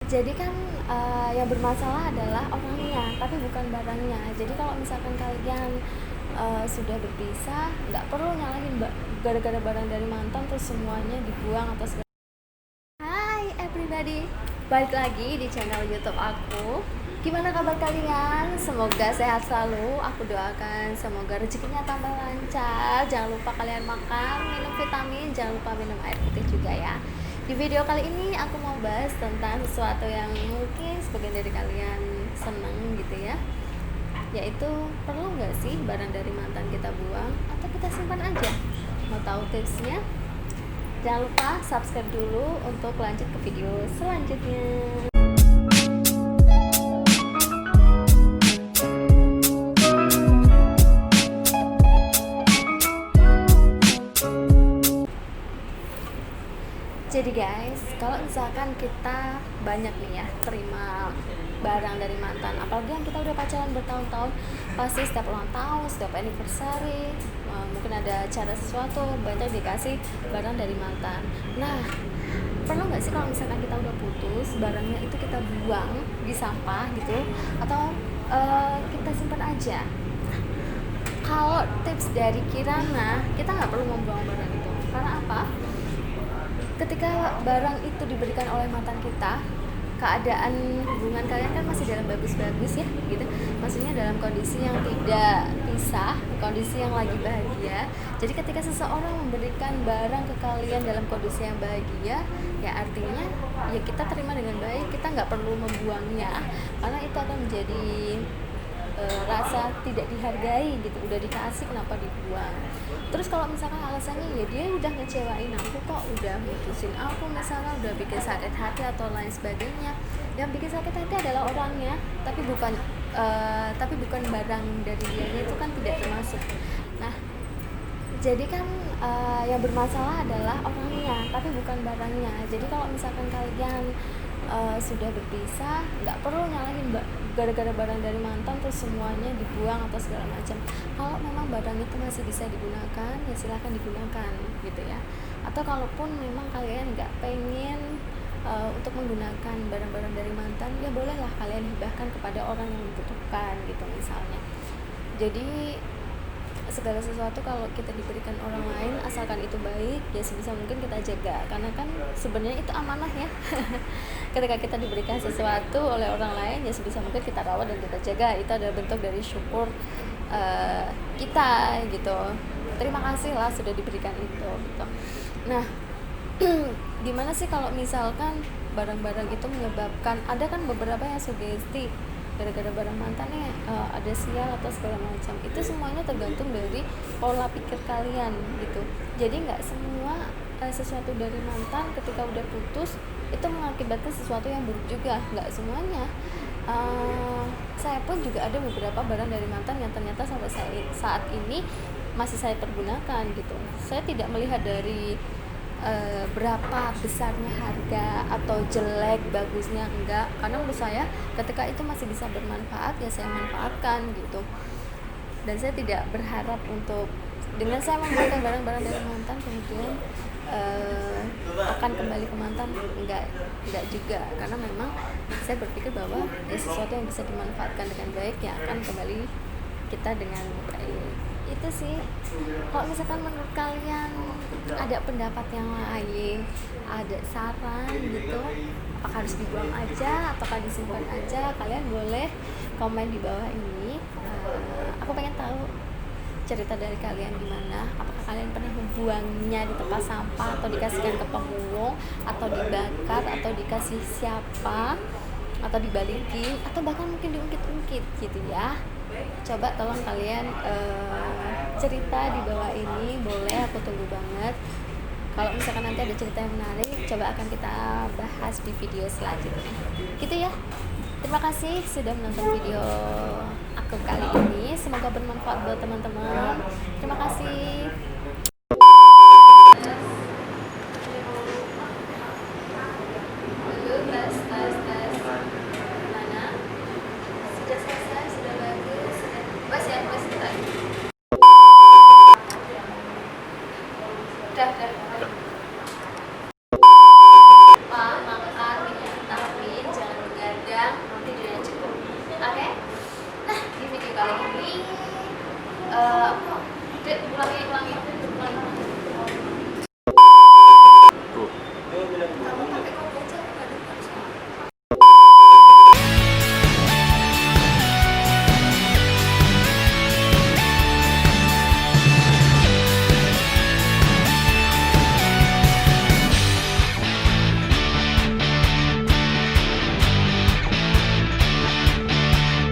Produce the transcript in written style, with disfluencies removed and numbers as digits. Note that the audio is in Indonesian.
Jadi kan yang bermasalah adalah orangnya, tapi bukan barangnya. Jadi kalau misalkan kalian sudah berpisah, nggak perlu nyalahin gara-gara barang dari mantan terus semuanya dibuang atau segala. Hai everybody, balik lagi di channel YouTube aku. Gimana kabar kalian? Semoga sehat selalu. Aku doakan semoga rezekinya tambah lancar. Jangan lupa kalian makan, minum vitamin, jangan lupa minum air putih juga ya. Di video kali ini aku mau bahas tentang sesuatu yang mungkin sebagian dari kalian seneng gitu ya, yaitu perlu nggak sih barang dari mantan kita buang atau kita simpan aja? Mau tahu tipsnya? Jangan lupa subscribe dulu untuk lanjut ke video selanjutnya. Jadi guys, kalau misalkan kita banyak nih ya terima barang dari mantan, apalagi yang kita udah pacaran bertahun-tahun, pasti setiap ulang tahun, setiap anniversary, mungkin ada acara sesuatu, banyak dikasih barang dari mantan. Nah, perlu nggak sih kalau misalkan kita udah putus, barangnya itu kita buang di sampah gitu, atau kita simpan aja? Kalau tips dari Kirana, kita nggak perlu membuang barang itu. Karena apa? Ketika barang itu diberikan oleh mantan kita, keadaan hubungan kalian kan masih dalam bagus-bagus ya gitu, maksudnya dalam kondisi yang tidak pisah, kondisi yang lagi bahagia. Jadi ketika seseorang memberikan barang ke kalian dalam kondisi yang bahagia, ya artinya ya kita terima dengan baik, kita nggak perlu membuangnya, karena itu akan menjadi rasa tidak dihargai gitu, udah dikasih kenapa dibuang. Terus kalau misalkan alasannya ya dia udah ngecewain aku kok, udah mutusin aku misalnya, udah bikin sakit hati atau lain sebagainya, yang bikin sakit hati adalah orangnya, tapi bukan barang dari dianya, itu kan tidak termasuk. Nah, jadi kan yang bermasalah adalah orangnya, tapi bukan barangnya. Jadi kalau misalkan kalian sudah berpisah, nggak perlu nyalahin gara-gara barang dari mantan terus semuanya dibuang atau segala macam. Kalau memang barang itu masih bisa digunakan, ya silahkan digunakan gitu ya. Atau kalaupun memang kalian nggak pengen untuk menggunakan barang-barang dari mantan, ya bolehlah kalian hibahkan kepada orang yang membutuhkan gitu misalnya. Jadi segala sesuatu kalau kita diberikan orang lain, asalkan itu baik, ya sebisa mungkin kita jaga, karena kan sebenarnya itu amanah ya. Ketika kita diberikan sesuatu oleh orang lain, ya sebisa mungkin kita rawat dan kita jaga. Itu adalah bentuk dari syukur kita gitu, terima kasih lah sudah diberikan itu gitu. Nah, gimana sih kalau misalkan barang-barang itu menyebabkan, ada kan beberapa yang sugesti gara-gara barang mantannya ada sial atau segala macam. Itu semuanya tergantung dari pola pikir kalian gitu. Jadi nggak semua sesuatu dari mantan ketika udah putus itu mengakibatkan sesuatu yang buruk juga, nggak semuanya. Saya pun juga ada beberapa barang dari mantan yang ternyata sampai saat ini masih saya pergunakan gitu. Saya tidak melihat dari berapa besarnya harga atau jelek bagusnya, enggak, karena menurut saya ketika itu masih bisa bermanfaat, ya saya manfaatkan gitu. Dan saya tidak berharap untuk dengan saya memberikan barang-barang dari mantan kemudian akan kembali ke mantan, enggak juga, karena memang saya berpikir bahwa ya sesuatu yang bisa dimanfaatkan dengan baik ya akan kembali kita dengan baik. Itu sih. Kalau misalkan menurut kalian ada pendapat yang lain, ada saran gitu, apakah harus dibuang aja apakah disimpan aja, kalian boleh komen di bawah ini. Aku pengen tahu cerita dari kalian gimana. Apakah kalian pernah membuangnya di tempat sampah, atau dikasihkan ke pemulung, atau dibakar, atau dikasih siapa, atau dibalikin, atau bahkan mungkin diungkit-ungkit gitu ya. Coba tolong kalian cerita di bawah ini, boleh, aku tunggu banget. Kalau misalkan nanti ada cerita yang menarik, coba akan kita bahas di video selanjutnya gitu ya. Terima kasih sudah menonton video aku kali ini, semoga bermanfaat buat teman-teman. Terima kasih. Sudah selesai, sudah bagus, udah. Pak, makan minyak vitamin, ulangi